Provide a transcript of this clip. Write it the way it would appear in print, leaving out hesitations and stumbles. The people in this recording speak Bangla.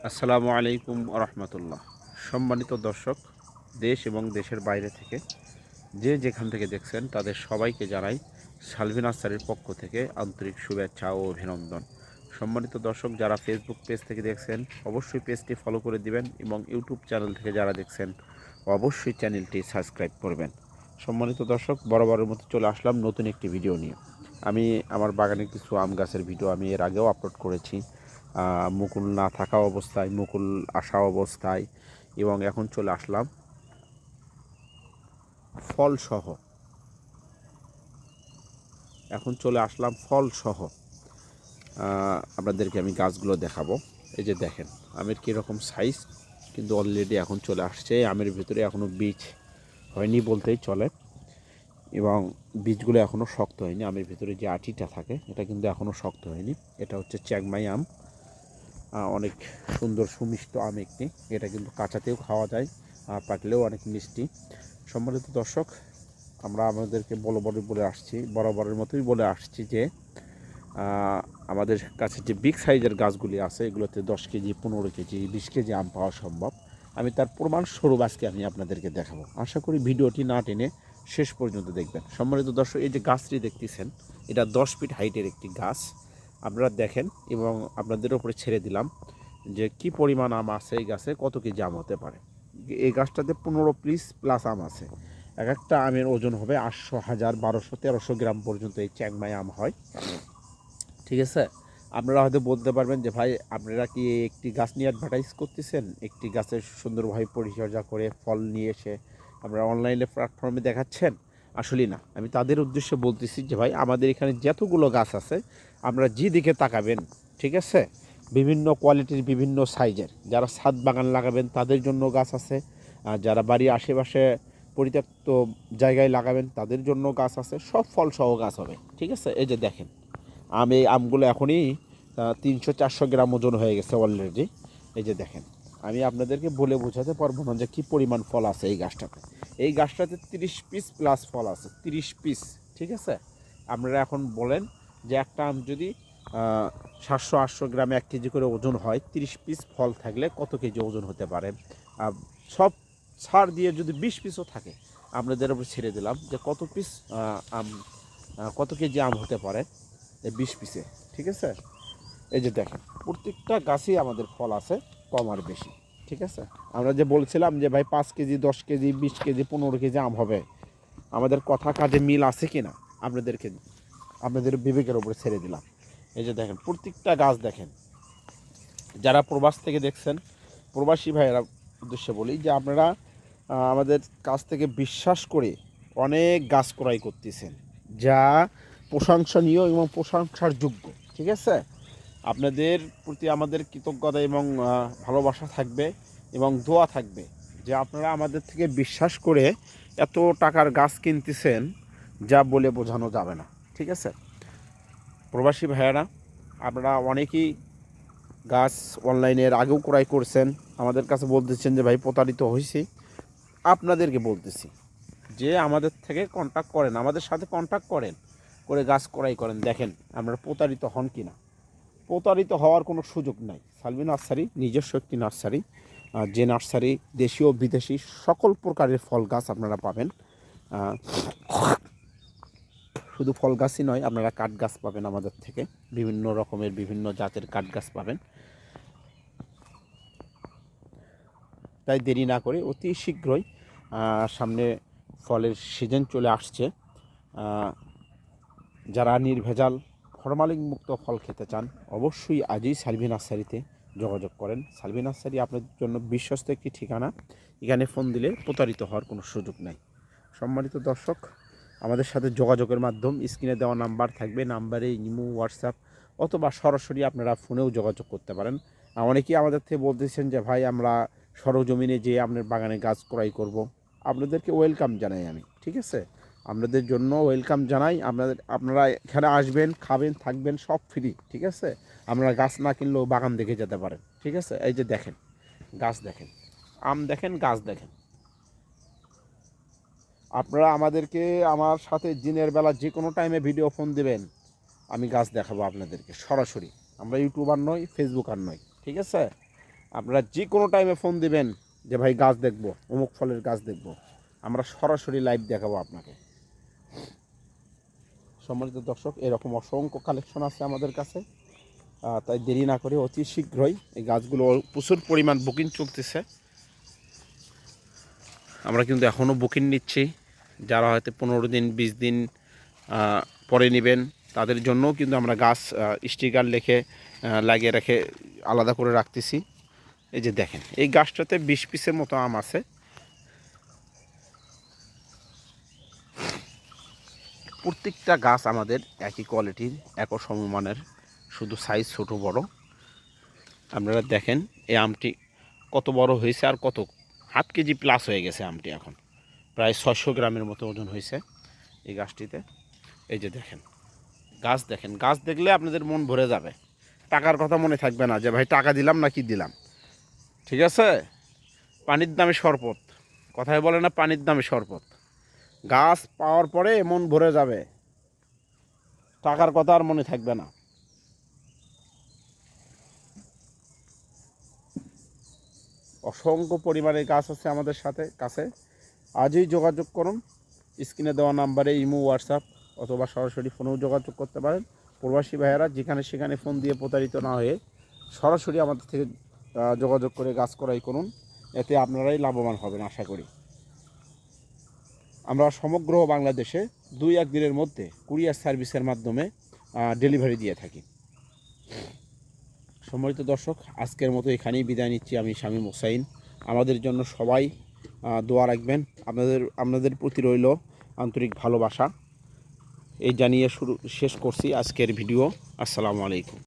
আসসালামু আলাইকুম রহমতুল্লাহ। সম্মানিত দর্শক, দেশ এবং দেশের বাইরে থেকে যে যেখান থেকে দেখছেন তাদের সবাইকে জানাই সালভি নার্সারির পক্ষ থেকে আন্তরিক শুভেচ্ছা ও অভিনন্দন। সম্মানিত দর্শক, যারা ফেসবুক পেজ থেকে দেখছেন অবশ্যই পেজটি ফলো করে দিবেন এবং ইউটিউব চ্যানেল থেকে যারা দেখছেন অবশ্যই চ্যানেলটি সাবস্ক্রাইব করবেন। সম্মানিত দর্শক, বরাবরের মতো চলে আসলাম নতুন একটি ভিডিও নিয়ে। আমি আমার বাগানের কিছু আম গাছের ভিডিও আমি এর আগেও আপলোড করেছি, মুকুল না থাকা অবস্থায়, মুকুল আসা অবস্থায়, এবং এখন চলে আসলাম ফলসহ। ফলসহ আপনাদেরকে আমি গাছগুলো দেখাবো। এই যে দেখেন আমের কীরকম সাইজ, কিন্তু অলরেডি এখন চলে আসছে। আমের ভিতরে এখনও বীজ হয়নি বলতেই চলে, এবং বীজগুলো এখনও শক্ত হয়নি। আমের ভিতরে যে আটিটা থাকে এটা কিন্তু এখনও শক্ত হয়নি। এটা হচ্ছে চ্যাংমাই আম, অনেক সুন্দর সুমিষ্ট আম একটি। এটা কিন্তু কাঁচাতেও খাওয়া যায়, পাকলেও অনেক মিষ্টি। সম্মানিত দর্শক, আমরা আমাদেরকে বরাবরের মতোই বলে আসছি যে আমাদের কাছে যে বিগ সাইজের গাছগুলি আছে এগুলোতে 10 কেজি, 15 কেজি, 20 কেজি আম পাওয়া সম্ভব। আমি তার প্রমাণস্বরূপ আজকে আমি আপনাদেরকে দেখাবো। আশা করি ভিডিওটি না টেনে শেষ পর্যন্ত দেখবেন। সম্মানিত দর্শক, এই যে গাছটি দেখতেছেন এটা 10 ফিট হাইটের একটি গাছ। আপনারা দেখেন, এবং আপনাদের উপরে ছেড়ে দিলাম যে কি পরিমাণ আম আছে এই গাছে, কত কেজি আম হতে পারে। এই গাছটাতে 15 পিস প্লাস আম আছে। এক একটা আমের ওজন হবে 800, 1000, 1200, 1300 গ্রাম পর্যন্ত এই চ্যাংমাই আম হয়। ঠিক আছে। আপনারা হয়তো বলতে পারবেন যে ভাই, আপনারা কি একটি গাছ নিয়ে অ্যাডভার্টাইজ করতেছেন, একটি গাছের সুন্দরভাবে পরিচর্যা করে ফল নিয়ে এসে আপনারা অনলাইনে প্ল্যাটফর্মে দেখাচ্ছেন? আসলেই না। আমি তাদের উদ্দেশ্যে বলতেছি যে ভাই, আমাদের এখানে যতগুলো গাছ আছে আপনারা যেদিকে তাকাবেন, ঠিক আছে, বিভিন্ন কোয়ালিটির, বিভিন্ন সাইজের। যারা ছাদ বাগান লাগাবেন তাদের জন্য গাছ আছে, আর যারা বাড়ির আশেপাশে পরিত্যক্ত জায়গায় লাগাবেন তাদের জন্য গাছ আছে। সব ফলসহ গাছ হবে, ঠিক আছে। এই যে দেখেন এই আমগুলো এখনই 300-400 গ্রাম ওজন হয়ে গেছে অলরেডি। এই যে দেখেন, আমি আপনাদেরকে বলে বোঝাতে পারবো না যে কী পরিমাণ ফল আছে এই গাছটাতে। এই গাছটাতে 30 পিস প্লাস ফল আছে, 30 পিস, ঠিক আছে। আপনারা এখন বলেন যে একটা আম যদি 700-800 গ্রামে 1 কেজি করে ওজন হয়, 30 পিস ফল থাকলে কত কেজি ওজন হতে পারে। সব ছাড় দিয়ে যদি 20 পিসও থাকে, আপনাদের উপর ছেড়ে দিলাম যে কত পিস আম, কত কেজি আম হতে পারে এই 20 পিসে, ঠিক আছে। এই যে দেখেন প্রত্যেকটা গাছেই আমাদের ফল আছে, কম আর বেশি, ঠিক আছে। আমরা যে বলছিলাম যে ভাই 5 কেজি, 10 কেজি, 20 কেজি, 15 কেজি আম হবে, আমাদের কথা কাজে মিল আছে কি না আপনাদের বিবেকের উপরে ছেড়ে দিলাম। এই যে দেখেন প্রত্যেকটা গাছ দেখেন। যারা প্রবাস থেকে দেখছেন, প্রবাসী ভাইয়েরা উদ্দেশ্যে বলি যে আপনারা আমাদের কাছ থেকে বিশ্বাস করে অনেক গাছ ক্রয় করতেছেন, যা প্রশংসনীয় এবং প্রশংসার যোগ্য, ঠিক আছে। আপনাদের প্রতি আমাদের কৃতজ্ঞতা এবং ভালোবাসা থাকবে এবং দোয়া থাকবে যে আপনারা আমাদের থেকে বিশ্বাস করে এত টাকার গাছ কিনতেছেন, যা বলে বোঝানো যাবে না, ঠিক আছে। প্রবাসী ভাইয়েরা, আপনারা অনেকেই গাছ অনলাইনের আগেও ক্রয় করছেন, আমাদের কাছে বলতেছেন যে ভাই প্রতারিত হয়েছি। আপনাদেরকে বলতেছি যে আমাদের থেকে কন্ট্যাক্ট করেন, আমাদের সাথে কন্ট্যাক্ট করেন, করে গাছ ক্রয় করেন, দেখেন আপনারা প্রতারিত হন কি না। প্রতারিত হওয়ার কোনো সুযোগ নাই। সালভি নার্সারি নিজস্ব একটি নার্সারি, যে নার্সারি দেশীয় বিদেশি সকল প্রকারের ফল গাছ আপনারা পাবেন। শুধু ফল গাছই নয়, আপনারা কাঠ গাছ পাবেন আমাদের থেকে, বিভিন্ন রকমের বিভিন্ন জাতের কাঠ গাছ পাবেন। তাই দেরি না করে অতি শীঘ্রই, সামনে ফলের সিজন চলে আসছে, যারা নির্ভেজাল ফরমালিন মুক্ত ফল খেতে চান অবশ্যই আজই সালভি নার্সারিতে যোগাযোগ করেন। সালভি নার্সারি আপনাদের জন্য বিশ্বস্ত একটি ঠিকানা। এখানে ফোন দিলে প্রতারিত হওয়ার কোনো সুযোগ নাই। সম্মানিত দর্শক, আমাদের সাথে যোগাযোগের মাধ্যম স্ক্রিনে দেওয়া নাম্বার থাকবে, নাম্বারে ইমো, হোয়াটসঅ্যাপ অথবা সরাসরি আপনারা ফোনেও যোগাযোগ করতে পারেন। অনেকেই আমাদের থেকে বলতেছেন যে ভাই আমরা সরজমিনে যেয়ে আপনার বাগানে গাছ ক্রয় করব। আপনাদেরকে ওয়েলকাম জানাই আমি, ঠিক আছে। আপনাদের জন্য ওয়েলকাম জানাই। আপনারা এখানে আসবেন, খাবেন, থাকবেন, সব ফ্রি, ঠিক আছে। আপনারা গাছ না কিনলেও বাগান দেখে যেতে পারেন, ঠিক আছে। এই যে দেখেন গাছ দেখেন, আম দেখেন, গাছ দেখেন। আপনারা আমাদেরকে আমার সাথে দিনের বেলা যে কোনো টাইমে ভিডিও ফোন দেবেন, আমি গাছ দেখাবো আপনাদেরকে সরাসরি। আমরা ইউটিউবার নই, ফেসবুকার নই, ঠিক আছে। আপনারা যে কোনো টাইমে ফোন দিবেন যে ভাই গাছ দেখবো, অমুক ফলের গাছ দেখবো, আমরা সরাসরি লাইভ দেখাবো আপনাকে। সম্মানিত দর্শক, এরকম অসংখ্য কালেকশন আছে আমাদের কাছে, তাই দেরি না করে অতি শীঘ্রই এই গাছগুলো প্রচুর পরিমাণ বুকিং চলতেছে। আমরা কিন্তু এখনও বুকিং নিচ্ছি। যারা হয়তো 15 দিন 20 দিন পরে নেবেন তাদের জন্যও কিন্তু আমরা গাছ স্টিকার লিখে লাগিয়ে রেখে আলাদা করে রাখতেছি। এই যে দেখেন, এই গাছটাতে 20 পিসের মতো আম আছে। প্রত্যেকটা গাছ আমাদের একই কোয়ালিটির, একই সমমানের, শুধু সাইজ ছোট বড়। আপনারা দেখেন এই আমটি কত বড় হয়েছে, আর কত হাফ কেজি প্লাস হয়ে গেছে আমটি। এখন প্রায় 600 গ্রামের মতো ওজন হয়েছে এই গাছটিতে। এই যে দেখেন গাছ, দেখেন গাছ দেখলে আপনাদের মন ভরে যাবে, টাকার কথা মনে থাকবে না যে ভাই টাকা দিলাম না কি দিলাম। ঠিক আছে, পানির দামে শরবত, কথায় বলে না পানির দামে শরবত। গাছ পাওয়ার পরে মন ভরে যাবে, টাকার কথা আর মনে থাকবে না। অসংখ্য পরিমাণে গাছ আছে আমাদের কাছে। আজই যোগাযোগ করুন। স্ক্রিনে দেওয়া নাম্বারে ইমো, হোয়াটসঅ্যাপ অথবা সরাসরি ফোনেও যোগাযোগ করতে পারেন। প্রবাসী ভাইয়েরা যেখানে সেখানে ফোন দিয়ে প্রতারিত না হয়ে সরাসরি আমাদের থেকে যোগাযোগ করে গাছ ক্রয় করুন, এতে আপনারাই লাভবান হবেন আশা করি। আমরা সমগ্র বাংলাদেশে 2-1 দিনের মধ্যে কুরিয়ার সার্ভিসের মাধ্যমে ডেলিভারি দিয়ে থাকি। সম্মানিত দর্শক, আজকের মতো এখানেই বিদায় নিচ্ছি। আমি শামীম হোসাইন। আমাদের জন্য সবাই দোয়া রাখবেন। আপনাদের প্রতি রইল আন্তরিক ভালোবাসা। এই জানিয়ে শেষ করছি আজকের ভিডিও। আসসালামু আলাইকুম।